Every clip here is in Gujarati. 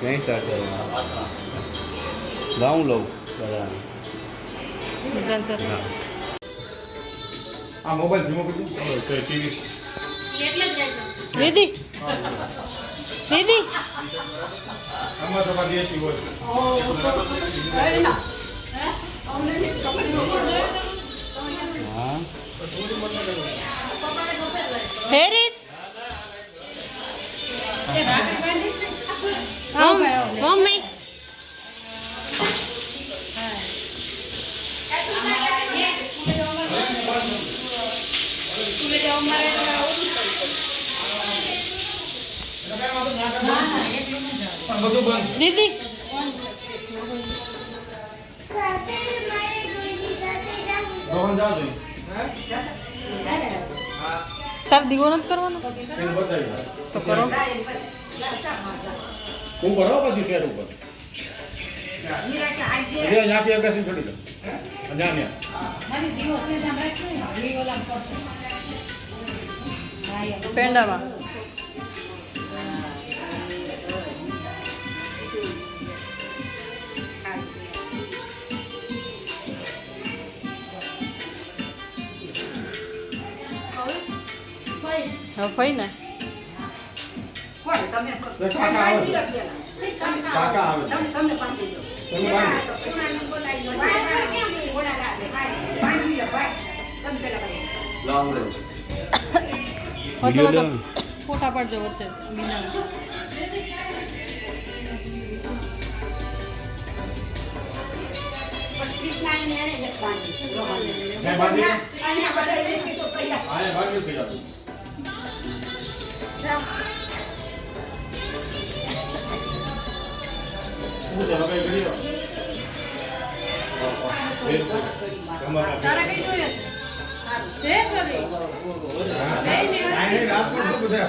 નહીં સ્ટાર્ટ કરવાનું ગાઉં લઉં બરાબર આ મોબાઈલ ધીમો કરજો તો ટીવી દીદી દીદી આમાં તો બાદ એસી હોય હા હેરિત મમ્મી દીદી રોહન જાવ દે તાર દીવો નથી કરવાનો એને બતાવી તો કરો ઉપર હો પછી ટેટ ઉપર ત્યાંથી અગાસી છોડી દો ત્યાં પેંડામાં હવે ફઈ ને કાકા આવે તમે બાંધી વિડીયો લો ફોટા પાડજો વચ્ચે મીના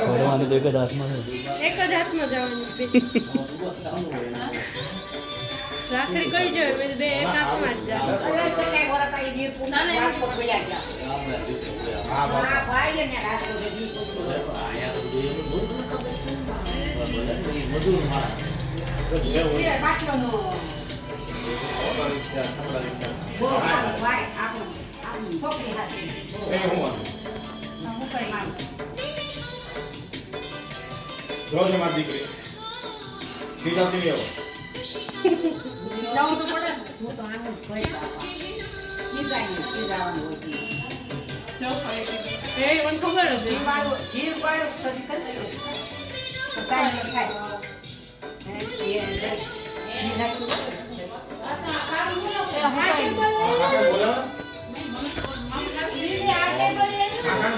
ભગવાન તો એક જ હાથમાં એક જ હાથમાં જવાનું રાખડી કઈ જોઈએ બે એક હાથમાં જ રોજ મારી દીકરી સીધા થી આવો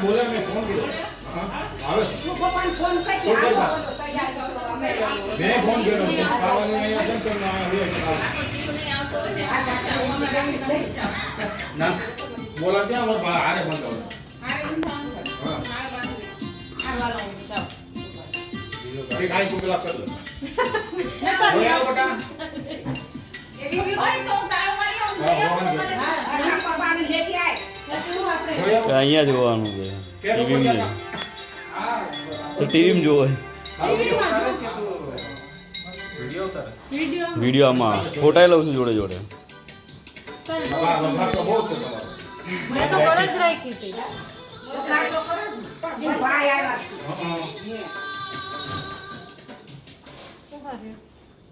બોલે મેં ફોન કર્યો આવે મેં ફોન કર્યો ખાવાનું અહીંયા છે કે ના બોલા ત્યાં અમારે હારે ફોન કરો એક આઈ કોકલા કર લો બોલા બેટા અહીંયા જોવાનું છે ટીવીમાં નહીં તો ટીવીમાં જોવો વિડીયો આમાં ફોટા લઉં છું જોડે જોડે મેં તો ગળે જ રાખી હતી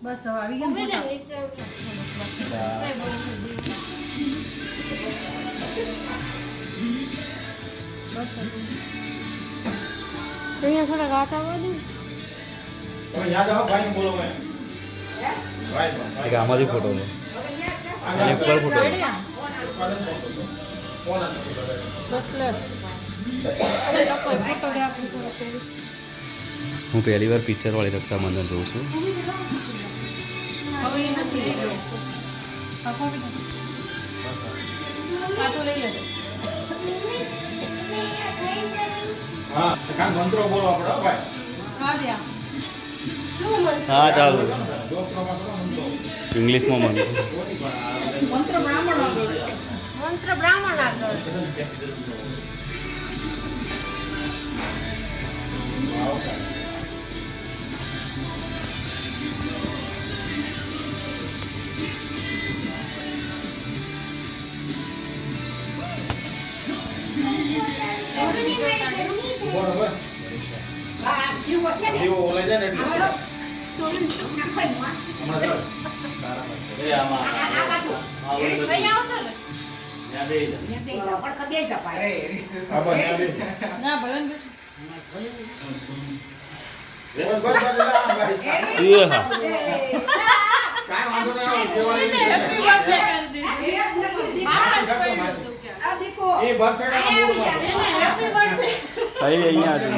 બસ હવે આવી ગયા અહીંયા થોડા ગાતા આવવા દે તમે યાદ આવો ભાઈને બોલો મેં એક આમાંથી ફોટો લે અને એક પર ફોટો લે બસ લે હું પહેલી વાર પિક્ચર વાળી રક્ષાબંધન જોઉં છું હવે એ નથી લઈ લેજો હા કાન મંત્રો બોલો આપણો ભાઈ હા ચાલો ડોક્ટરમાં કરો મંત્રો ઇંગ્લિશમાં મને મંત્ર બ્રાહ્મણ આગળ ઉભો રહો ભાઈ. દીવો ઓલાઈ જાય ને એટલે. હમણાં ચાલો. એ આમાં ત્યાં બે જા. આ ભાઈ આ બે. ના ભલે ને. બસ, બસ, બસ, આ ભાઈ. એ હા કાંઈ વાંધો નહીં આવે. દિવાળી હેપી બર્થડે કરી દીધી. એ બર્થડેના મૂડમાં. Happy birthday. અહીં અહીંયા હતું.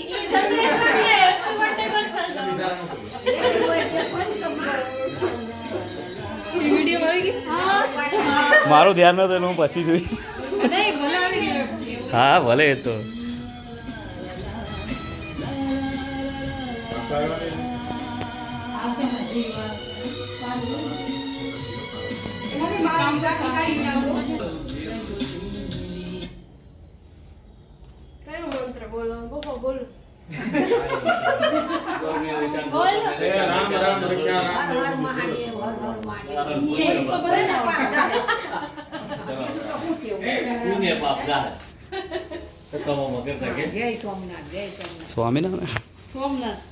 ઈ જનરેશનને હેપી બર્થડે કરતા જાઓ. ઈ વિડિયો આવી ગઈ? હા. મારું ધ્યાન નતું એટલે હું પછી જોઈશ. નહીં ભલે આવી ગઈ. હા ભલે એ તો કયો મંત્ર બોલો? પપ્પા બોલો. બોલ. એ રામ રામ રખ્યા રામ. એ તો બધાને પાછા. પુણ્ય પાપ જાય તો કમોમાં કરતા કે સ્વામિનારાયણ સોમનાથ.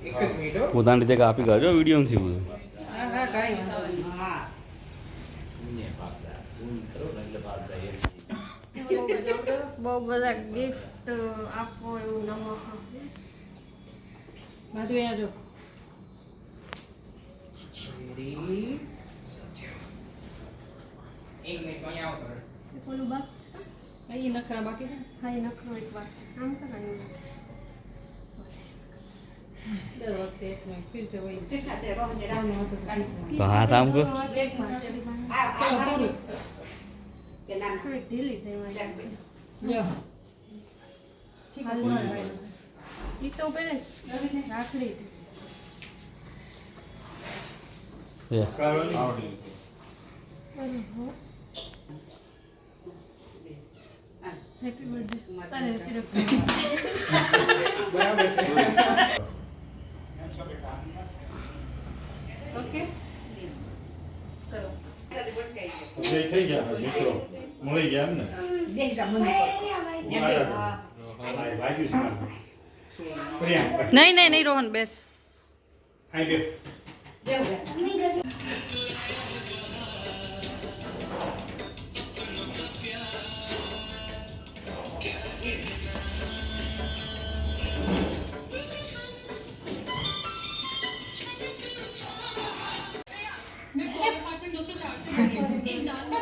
એક જ મિનિટ હો. પોતાની રીતે કાપી કાઢજો વિડીયોમાંથી બધું. હા હા કાંઈ વાંધો નહીં. બહુ બધા ગિફ્ટ આપો એવું નમક માધુ અહીંયા જો એક મિનિટ અહીંયા આવો. ઓલું બસ અહીં નખરા બાકી છે. હા એ નખરો એક વાર આમ કરાયું દર વખતે એક મિનિટ ફિર સે વહી તો હાથ આમ કર. ચલો પૂરું થોડી ઢીલી થઈ મારી લ્યો ઠીક છે ઈ તો પેલે રાખડી એ આવડી. હેપી બર્થડે અરે હેપી બરાબર છે. ઓકે ચલો જે થઈ ગયા મિત્રો મળી ગયા એમ ને લાગ્યું છે મારે. પ્રિયંકા નહીં નહીં નહીં રોહન બેસ આઈ બે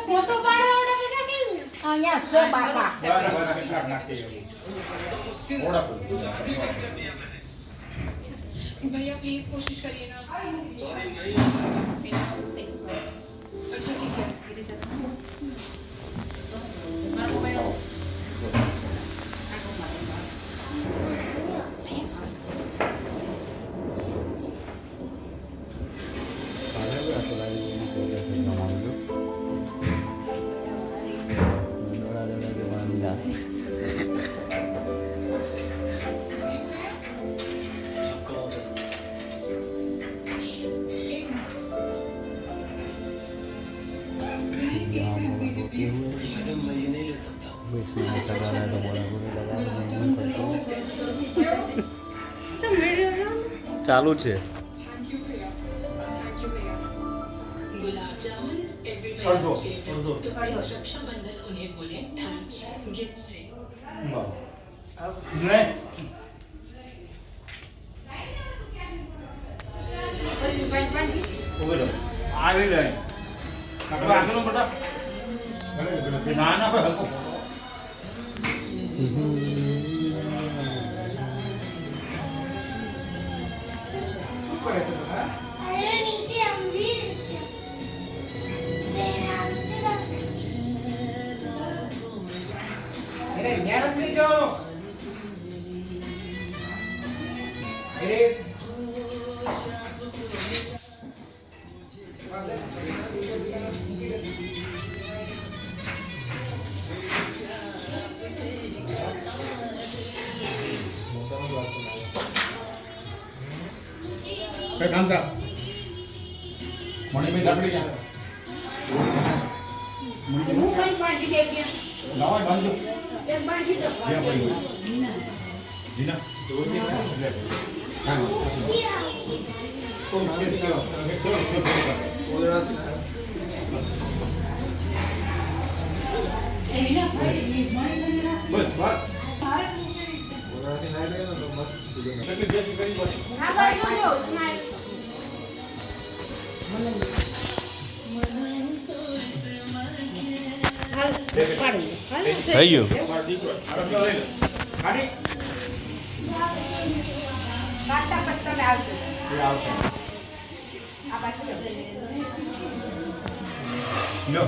ફોટો પાડવા બેટા કેમ અહીંયા સો બાપા બરાબર કેટલાક નાખી મોડા પર. भैया प्लीज कोशिश करिए ना अच्छा ठीक है ચાલુ છે. थैंक यू भैया gulab jamun is अर्धो, everybody's अर्धो। Favourite तो इस रक्षाबंधन उन्हें बोले थैंक यू गिफ्ट से નહીં. ઉભી રહો. આવી લે. આપણે આગળનો બેટા. ના ના ભાઈ હલકો. શું કરે છે બેટા? અરે નીચે અંધેર છે એને જ્ઞાન જ નહીં જવાનું. કઈ કામ કર. મણીબેન લાકડી ક્યાં? હું કઈ પાડી દે ત્યાં લાવો બાંધજો. એક બાંધી દો જ્યાં પડી હોય. જીના. હા. એ વિના ભાઈ મણી બસ વાત. કેટલી બેસી કરી બસ. હા બાજુ જો સ્માઈલ થઈ ગયું મારો દીકરો. આરોગ્ય લઈ લે. ખાડી. પાછા પસ્તા આવશે એ આવશે. આ બાજુ લો.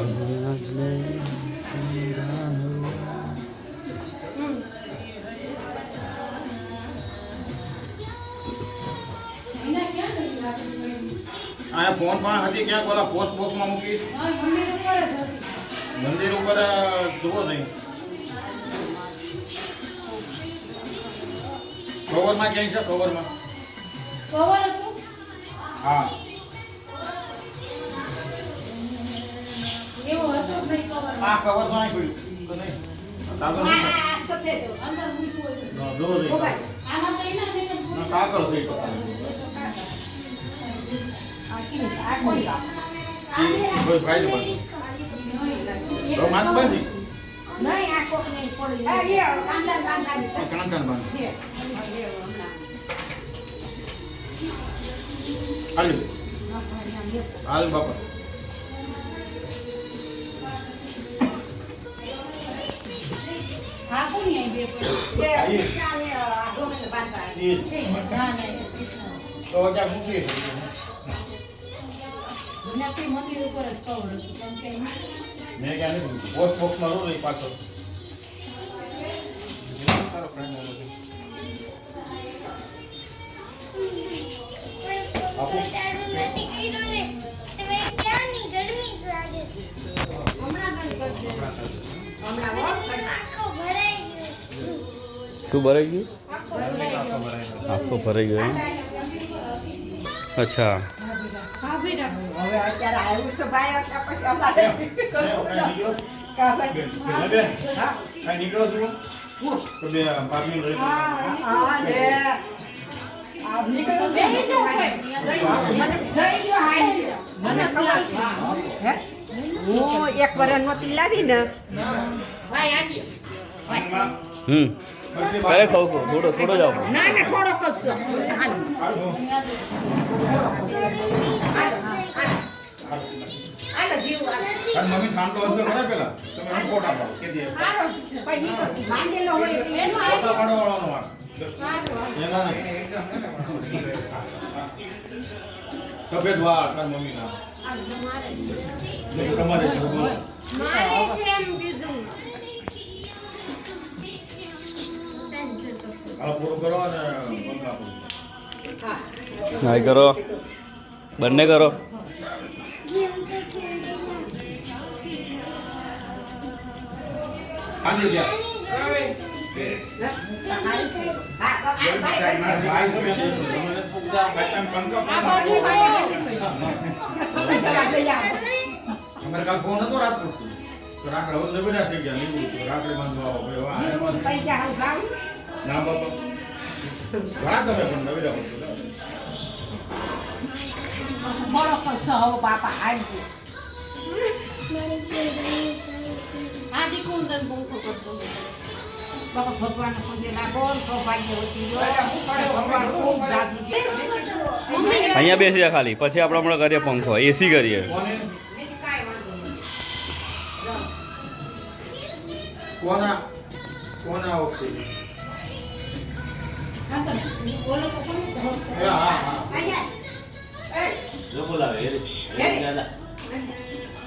આ ફોન પણ હતી ક્યાંક ઓલા પોસ્ટ બોક્સમાં મૂકીશ. મંદિર ઉપર જુઓ નહીં. કવરમાં ક્યાંય છે કવરમાં? કવર હતું હા. એવો હતો ભાઈ કવર આ કવર તો અહીં પડ્યું તો નહીં. કાગળ નહીં. આ સફેદ અંદર મૂક્યું હોય ના, જુઓ નહીં. આમાં તો એના છે ના, કાગળ થઈ ગયો. આ કોઈ કોઈ ફાયદો પણ. તો માથ બાંધી. નહીં આ કોક નહીં પડી આ લે કાંદા કાંદા કાન બાંધી. છે હાલ હાલ બાપા. હા કોની આઈ બે પડી આઈ. કે કાને આ ગોમે બાંધા એ છે ના ના તો ક્યાં મૂકી? નથી મંદિર ઉપર જ કવર હતું કેમ કે મેં ક્યાં નહીં પોસ્ટ બોક્સમાં રહું નહીં પાછળ. તારો ફ્રેન્ડ નથી. આપો. નથી કર્યો ને તમે ક્યાંની ગરમી લાગે છે હમણાં બંધ કરી દે હમણાં વોટ કરી આખો ભરાઈ ગયો શું ભરાઈ ગયું આખો ભરાઈ ગયો આખો ભરાઈ ગયો એમ? અચ્છા હા બેટા હવે અત્યારે આવ્યું છે ભાઈ અત્યારે પછી અમારે કા ભાઈ પેલા બેન, કાંઈ નીકળો છો? તો બે પાછળ રહી. હા લે આ નીકળ્યો છે મને ગઈ ગયો હાઈ મને કલાક હે હું એક વરસ નોતી લાવી ને ભાઈ આજી કરે ખાવ થોડો થોડો જાઓ ના ના થોડો કપસો હાલ આલો જીવ અને મમ્મી ખાંડો હતો ખરા પેલા તમે એમ ફોટા પાડો કે દે આલો ભાઈ ઈ તો માંગેલો હોય એટલે એનો ફોટા પાડવાનો વાર એના નહીં. સફેદ વાળ તાર મમ્મી ના તમારે મારે છે એમ કીધું હાલો પૂરું કરો અને બંધ આપો. નાઈ કરો બંને કરો આની ગયા ભાઈ સમય દે તમને પંખા અમારે કાલ ફોન હતો રાત પડતું તો રાકડે હવે નબળા થઈ ગયા લીધું તો રાકડે બાંધવા આવો ભાઈ વાહ પૈસા હાલ ગાવ ના બાપા વાહ તમે પણ નબળા પડતું મોડો કરશો હવે બાપા આવી આદિ કુંદન બંકો કરતો બાપા ભગવાન પૂજે ના બોલ સૌભાગ્ય હોતી ભગવાન ખૂબ જાગૃતિ અહીંયા બેસી જા ખાલી પછી આપણે હમણાં કરીએ પંખો એસી કરીએ કોને બીજું કાંઈ વાંધો નહીં કોના કોના વખતે બોલો તો કોણ એ હા હા અહીંયા જો બોલાવે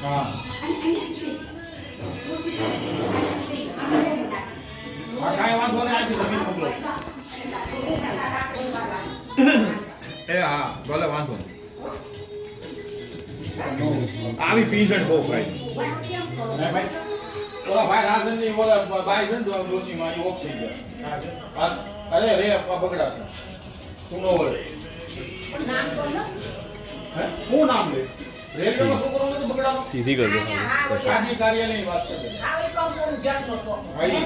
હા કાંઈ વાંધો નહીં આથી જમીન મોકલો એ હા ભલે વાંધો નહીં આવી પીઝન બહુ ખાય ભાઈ ઓલા ભાઈ રાજનની ઓલા ભાઈ છે ને ડોશીમાં એ ઓફ થઈ ગયા અરે રે બગડાશે તું નો વળે નામ બોલો હે હું નામ લે રેલવેમાં શું કરવાનું હતું બગડામાં? સીધી કરજો આજી કાર્યાલયની વાત છે. આવી કોમ્પ્યુટર જટલો તો ભાઈ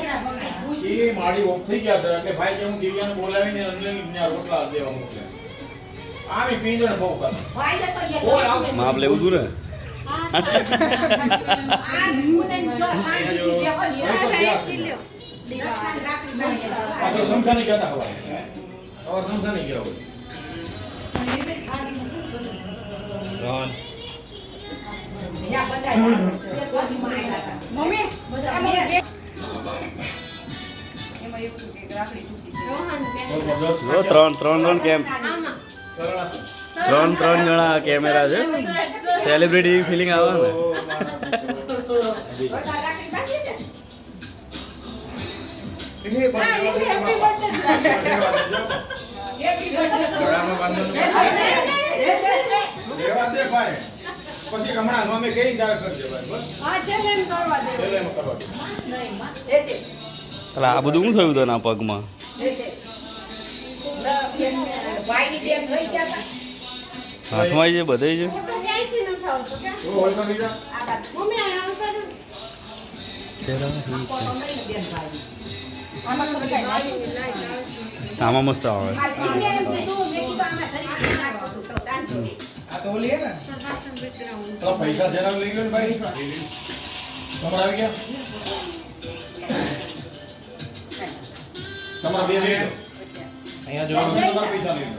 એ મારી ઓફ થઈ ગયા છે એટલે ભાઈ કે હું દિવ્યાને બોલાવીને અનલિમિટેડ ત્યાં રોટલા દેવા મોકલ્યા. આમી પીંજણ બહુ કરે. ભાઈ તો ઓય આવ. માપ લેવું હતું ને આ મુને જો આ તો સમસાની ગયા હતા હવા. હવે સમસાની ગયા હોય. રોહન મમ્મી જો ત્રણ કેમ ત્રણ જણા કેમેરા છે સેલિબ્રિટી ફિલિંગ આવે ને રેવા દે ભાઈ. પછી હમણાં અમે કઈ ત્યારે કરજે ભાઈ બસ. છેલ્લે એમ કરવા દે. એટલે આ બધું શું થયું તને આ પગમાં હાથમાં છે બધે છે ઓ હોલમાં લઈ જા. આમાં મસ્ત આવે આ તો ઓલી હે ને. તો પૈસા જરા લઈ ગયો ને ભાઈ. તમારા આવી ગયા. તમારા બે લઈ લો. અહીંયા જો તમારા પૈસા લઈ લો.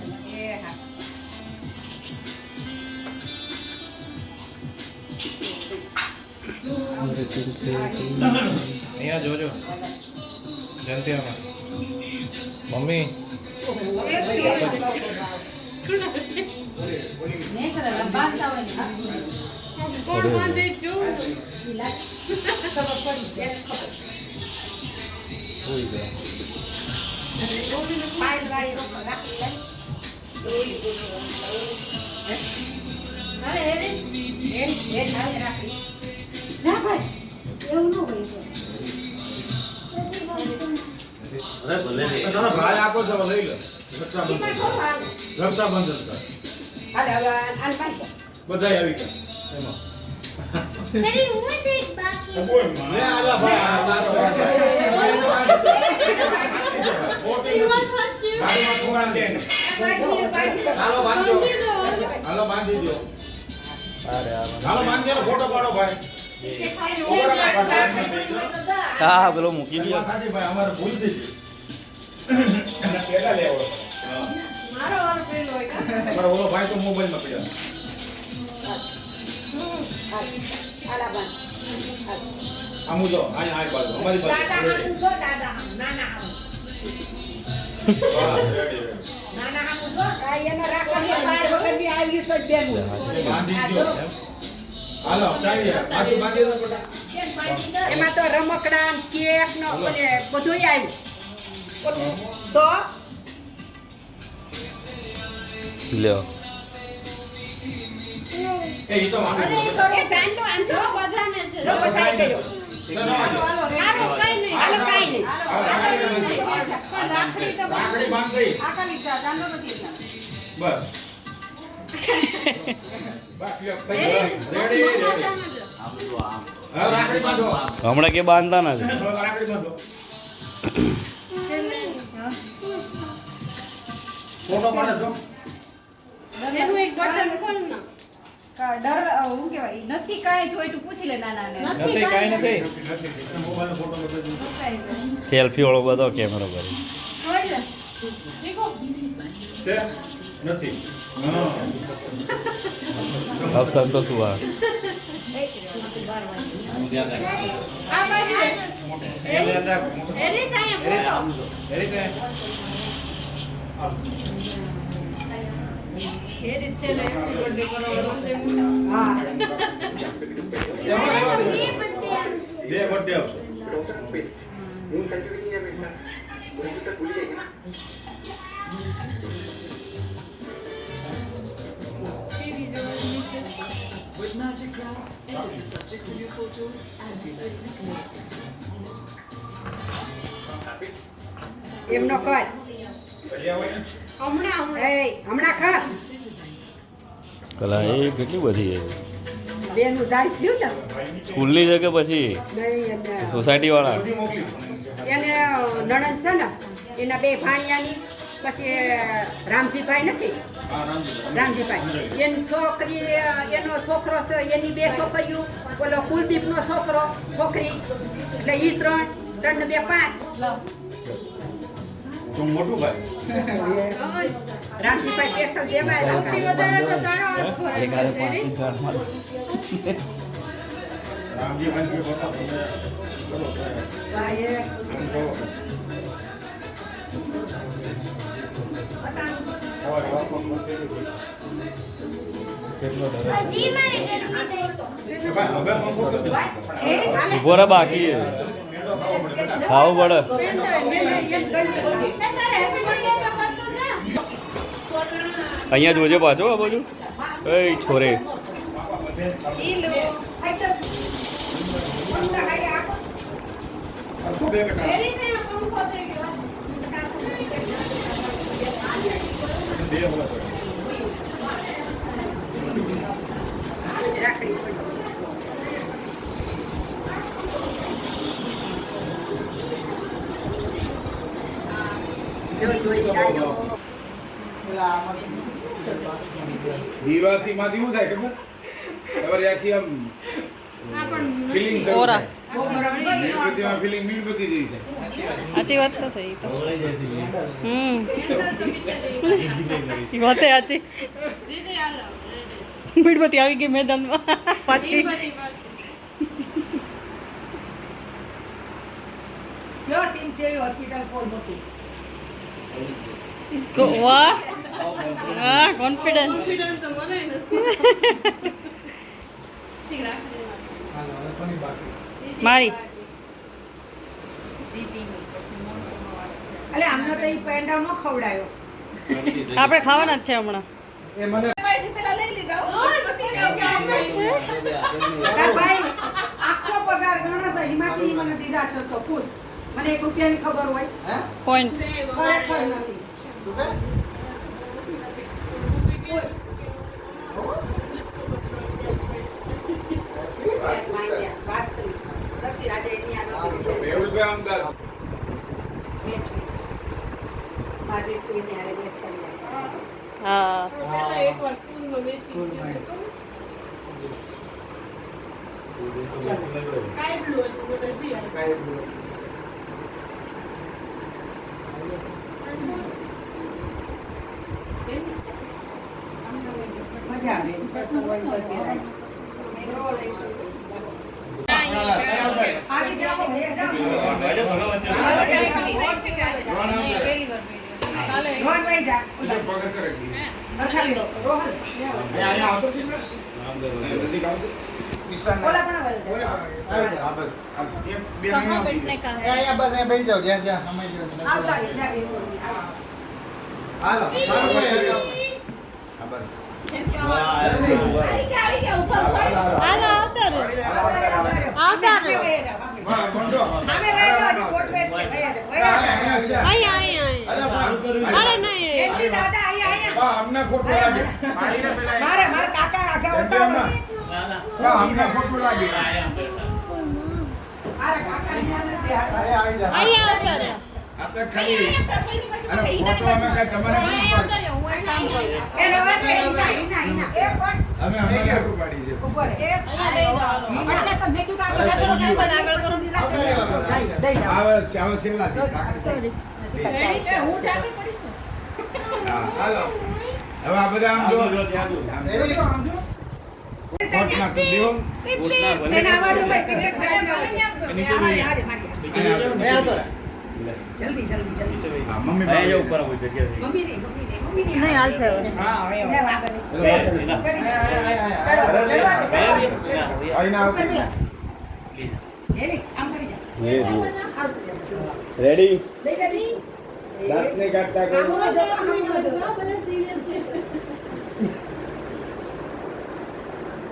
અહીંયા જોજો જંતિયામાં મમ્મી તારા ભાઈ આપો છો લઈ લો. રક્ષાબંધન છે. બધા આવી ગયા એમાં. તરી હું જ એક બાકી લે આલા ભાઈ આ વાત ભાઈ ગાડીમાં ખોવાણ દે. હાલો બાંધજો. હાલો બાંધી દો. હાલો બાંધી દો ફોટો પાડો ભાઈ. હા પેલો મૂકી દો સાજી ભાઈ અમારે ભૂલ થઈ ગઈ. અને પેલા લેવો. મારો ઓલો ભાઈ તો મોબાઈલમાં પડ્યો. આમુ જો આ બાજુ અમારી બાજુ. વાહ રેડી રેડી. બાંધી દો. હાલો ચાલીએ. બાજુ બાંધી દો બેટા. એમાં તો રમકડા કેક નો બધું આવ્યું તો લ્યો એ ઈ તો વાંધો નહીં. રાખડી બાંધ દઈ. બસ. બાકી રેડી રેડી. હવે રાખડી બાંધો. હમણાં કે બાંધતા નથી હવે રાખડી બાંધો. ફોટો પાડે છો. હું કેવાય નથી કાંઈ જોઈ તું પૂછી લે નાના ને નથી કાંઈ નથી મોબાઈલનો ફોટો બતાવજો. સેલ્ફી વાળો બધો કેમેરો કરી છે? નથી. અબ સંતોષ હુઆ ધ્યાન રાખ એરી કાંઈ હા એમાં રહેવા દે. બે બર્થડે આવશે. With Magic Graph, enter the subjects in your photos as you like. એમનો કર હમણાં ખા કલા એ કેટલી બધી છે બેનું જાય થયું ને સ્કૂલની છે કે પછી નહીં એને સોસાયટી વાળા બધી મોકલી એને નણંદ છે ને એના બે ભાણિયાની પછી રામજીભાઈ નથી હા રામજી રામજીભાઈ એની છોકરી એનો છોકરો છે એની બે છોકરીઓ ઓલો કુલદીપનો છોકરો છોકરી એટલે એ ત્રણ બે પાંચ તું મોટું ભાઈ રામજીભાઈ કેસર દેવાય રામજી ભાઈ કે મોટા તમે બોલો ભાઈ એમ કહો હજી મારી ગરમી થઈ ભાઈ હવે પંખો કરી દો ઉભો રહે બાકી છે. ખાવું પડે અહીંયા જોજે પાછો આ બાજુ એ છોરે બે કટા બે હોલા દીવાથી માંથી શું થાય ખબર તમારી આખી આમ ફિલિંગ ફિલિંગ મીણબત્તી જેવી થાય સાચી વાત તો થઈ તો વાત સાચી મીણબત્તી આવી ગઈ મેદાનમાં પાછી કયો સીન છે હોસ્પિટલ કોલ મોટી વાહ હા કોન્ફિડન્સ મારી અલે આમનો તો ઈ પેંડાવ નો ખવડાયો આપણે ખાવાના જ છે હમણાં તાર ભાઈ આખો પગાર ગણો છે હિમાતી મને દીધા 600 પૂછ મને 1 રૂપિયાની ખબર હોય પોઈન્ટ ખરેખર નથી શું કે પૂછ વાસ્તવિક નથી આજે એની આ નથી રૂપિયા આમદાર મેચ મારી કોઈને આરે મેચ કરી હા મજા આવે આવી જાઓ હે જાઓ રોહન ભાઈ જા પગાર કરે બરખાવી લો રોહન અહીંયા આવતો છે ને નજીક આવતો નિશાન બોલા પણ બોલા આ બસ આ એક બે નહીં આવતી અહીંયા બસ અહીંયા બેસી જાઓ જ્યાં જ્યાં સમય આવતા રે જા બે હાલો સારું ભાઈ આ બસ આવી ગયા ઉપર હાલો આવતા રે આવતા રે હા મંડો અમે રહી જાઓ કોટ વેચ છે અહીંયા છે અહીંયા અરે નહીં એમની દાદા અહીંયા બા અમને ખોટું લાગે મારે મારે કાકા આગળ ઓસાવો બા અમને ખોટું લાગે મારે કાકા ની અંદર દે આવી જા અહીંયા આવતા રે આપણે ખાલી અરે ફોટો અમે કઈ તમારે નહીં પાડી એ રવા દે ઇના એ પણ અમે ખોટું પાડી છે ઉપર એ એટલે તો મેં કીધું આપણે આગળ કરો દઈ જાઓ આવે સેલા છે હા હાલો હવે આ બધા આમ જો કોટમાં કરી દેવો તેને આવા દો ભાઈ ક્રિકેટ ગાડી આવે મેં આવતો રહે જલ્દી જલ્દી જલ્દી હા મમ્મી અહીંયા ઉપર આવું જગ્યા મમ્મી નહીં નહીં હાલશે હવે એને વાગને આઈના આવ એલી આમ કરી જા રેડી લઈ જા દી દાંત ને કાઢતા કરો આમનો જો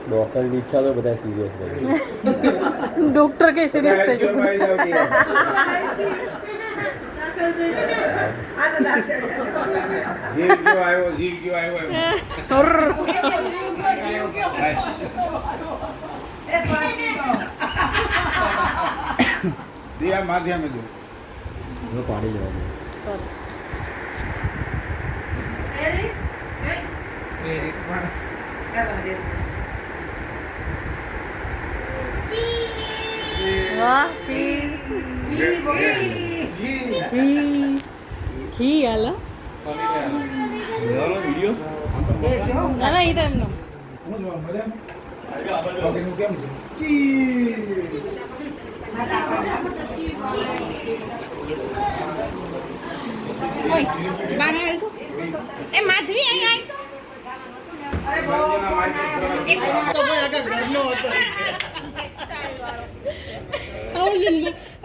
ડોક્ટરની ઈચ્છા તો બધા સિરિયસ રહે. ડોક્ટર કઈ સિરિયસ થઈ ગયું જીવ ગયો આવ્યો દિયા માધ્યમે જો હવે પાડી લેવાનું. વાહ ચીઝ ઘી હાલો વિડીયો ના ના ઈ તો એમનો હું જો મજામાં બાકીનું કેમ છે ચીઝ ઓય બાર હાલ તો એ માધવી અહીં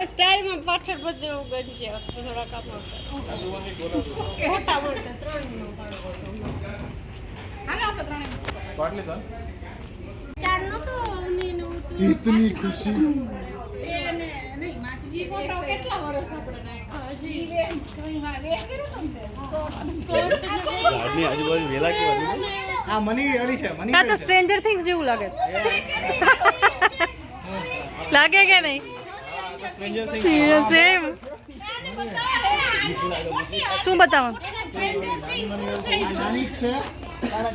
સ્ટાઇલમાં પાછળ બધું એવું બનશે થોડા કામ મોટા મોટા 3 હાલો આપણે ત્રણે પાટલી તો ચાર નતો ઇતની ખુશી એને નહીં માધવી ફોટો કેટલા વર્ષ આપણે રાખ્યા હજી વે કઈ માં વે કર્યો તમને ઝાડની આજુબાજુ વેલા કેવા છે. આ મની હરી છે મની આ તો સ્ટ્રેન્જર થિંગ્સ જેવું લાગે લાગે કે નહીં સ્ટ્રેન્જર થિંગ સેમ શું બતાવો નાની છે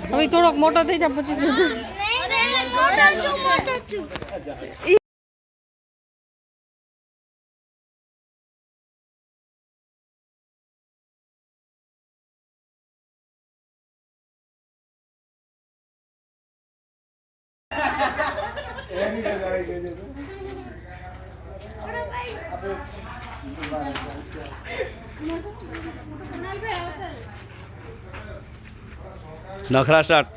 હવે થોડોક મોટો થઈ જાય પછી જોજો એની જ આવી ગઈ છે નખરા સ્ટાર્ટ.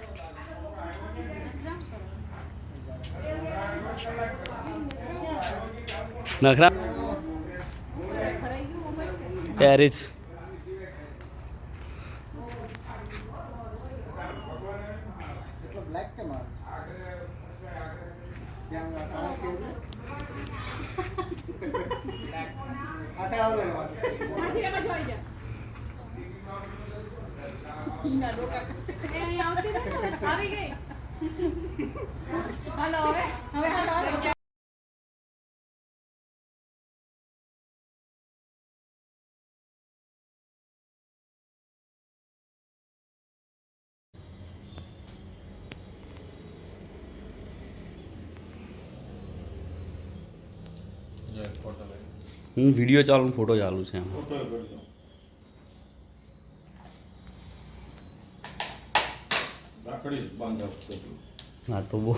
નખરા પેરિસ એટલો બ્લેક કેમ આવે ત્યાં કાળા છે આ સાઈડ આવો માધવી એમાં જોઈ જા ઈના ડોકા એ અહીં આવતી નથી આવી ગઈ હાલો હવે હાલો ફોટો લે હું વિડીયો ચાલુ ફોટો ચાલુ છે એમ. ફોટો કરજો રાખડી બાંધા હા તો બહુ